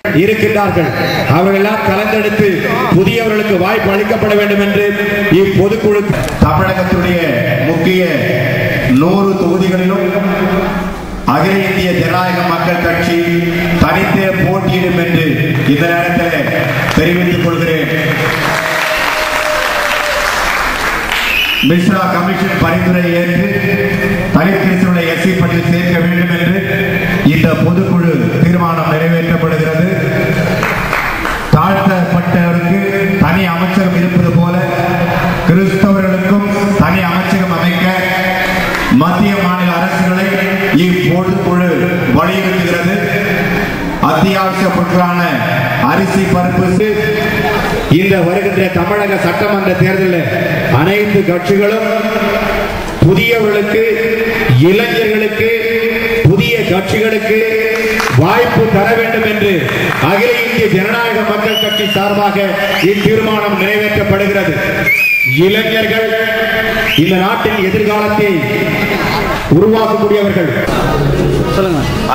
இருக்கின்றார்கள். அவர்களெல்லாம் கலந்தெடுத்து புதியவர்களுக்கு வாய்ப்பு அளிக்கப்பட வேண்டும் என்று இப்பொதுக்குழு தமிழகத்துடைய முக்கிய 100 தொகுதிகளிலும் அகில இந்திய ஜனநாயக மக்கள் கட்சி தனித்தே போட்டியிடும் என்று இந்த நேரத்தில் தெரிவித்துக் கொள்கிறேன். மிஸ்ரா கமிஷன் பரிந்துரை ஏற்று தனித்திருச்சியுள்ள எஸ்சி பட்டியல் சேர்க்க வேண்டும் என்று இந்த பொதுக்குழு தீர்மானம் நிறைவேற்றப்படுகிறது. தாழ்த்தப்பட்டவருக்கு தனி அமைச்சகம் இருப்பது போல கிறிஸ்தவர்களுக்கும் தனி அமைச்சகம் அமைக்க மத்திய மாநில அரசுகளை இப்பொதுக்குழு வலியுறுத்துகிறது. அத்தியாவசிய பொருட்களான அரிசி, பருப்பு இந்த வருகின்ற தமிழக சட்டமன்ற தேர்தலில் அனைத்து கட்சிகளும் புதியவர்களுக்கு, இளைஞர்களுக்கு, புதிய கட்சிகளுக்கு வாய்ப்பு தர வேண்டும் என்று அகில இந்திய ஜனநாயக மக்கள் கட்சி சார்பாக இத்தீர்மானம் நிறைவேற்றப்படுகிறது. இளைஞர்கள் இந்த நாட்டின் எதிர்காலத்தை உருவாக்கக்கூடியவர்கள்.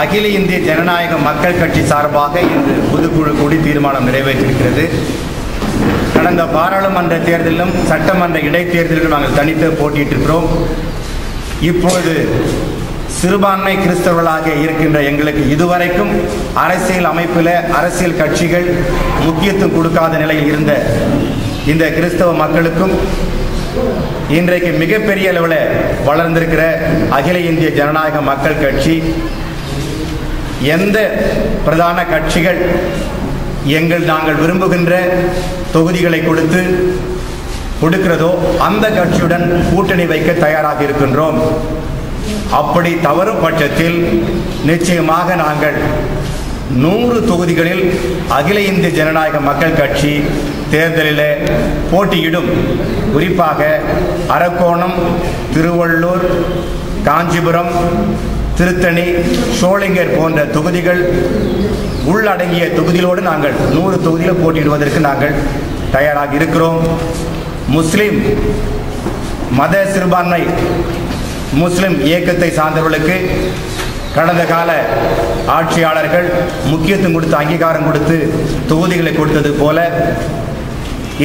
அகில இந்திய ஜனநாயக மக்கள் கட்சி சார்பாக இன்று பொதுக்குழு கூடி தீர்மானம் நிறைவேற்றிருக்கிறது. கடந்த பாராளுமன்ற தேர்தலிலும் சட்டமன்ற இடைத்தேர்தலிலும் நாங்கள் தனித்து போட்டியிட்டிருக்கிறோம். இப்பொழுது சிறுபான்மை கிறிஸ்தவர்களாக இருக்கின்ற எங்களுக்கு இதுவரைக்கும் அரசியல் அமைப்பில் அரசியல் கட்சிகள் முக்கியத்துவம் கொடுக்காத நிலையில் இருந்த இந்த கிறிஸ்தவ மக்களுக்கும் இன்றைக்கு மிகப்பெரிய அளவில் வளர்ந்திருக்கிற அகில இந்திய ஜனநாயக மக்கள் கட்சி எந்த பிரதான கட்சிகள் நாங்கள் விரும்புகின்ற தொகுதிகளை கொடுக்கிறதோ அந்த கட்சியுடன் கூட்டணி வைக்க தயாராக இருக்கின்றோம். அப்படி தவறும் பட்சத்தில் நிச்சயமாக நாங்கள் 100 தொகுதிகளில் அகில இந்திய ஜனநாயக மக்கள் கட்சி தேர்தலில் போட்டியிடும். குறிப்பாக அரக்கோணம், திருவள்ளூர், காஞ்சிபுரம், திருத்தணி, சோளிங்கர் போன்ற தொகுதிகள் உள்ளடங்கிய தொகுதிகளோடு நாங்கள் 100 தொகுதியில் போட்டியிடுவதற்கு நாங்கள் தயாராக இருக்கிறோம். முஸ்லிம் மத சிறுபான்மை முஸ்லிம் இயக்கத்தை சார்ந்தவர்களுக்கு கடந்த கால ஆட்சியாளர்கள் முக்கியத்துவம் கொடுத்து அங்கீகாரம் கொடுத்து தொகுதிகளை கொடுத்தது போல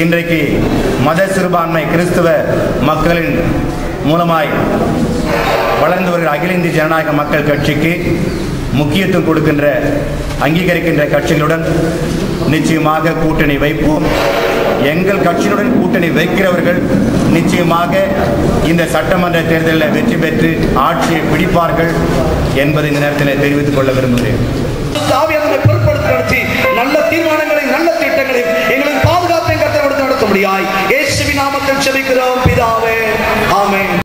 இன்றைக்கு மத சிறுபான்மை கிறிஸ்தவ மக்களின் மூலமாய் வளர்ந்து வருகிற அகில இந்திய ஜனநாயக மக்கள் கட்சிக்கு முக்கியத்துவம் கொடுக்கின்ற அங்கீகரிக்கின்ற கட்சிகளுடன் நிச்சயமாக கூட்டணி வைப்போம். எங்கள் கட்சியுடன் கூட்டணி வைக்கிறவர்கள் நிச்சயமாக இந்த சட்டமன்ற தேர்தலில் வெற்றி பெற்று ஆட்சியை பிடிப்பார்கள் என்பதை இந்த நேரத்தில் தெரிவித்துக் கொள்ள விரும்புகிறேன். நல்ல தீர்மானங்களை, நல்ல திட்டங்களை எங்களின் பாதுகாப்பை கட்டப்படுத்த நடத்த முடியாது. இயேசுவின் நாமத்தில் ஜெபிக்கிறோம் பிதாவே, ஆமென்.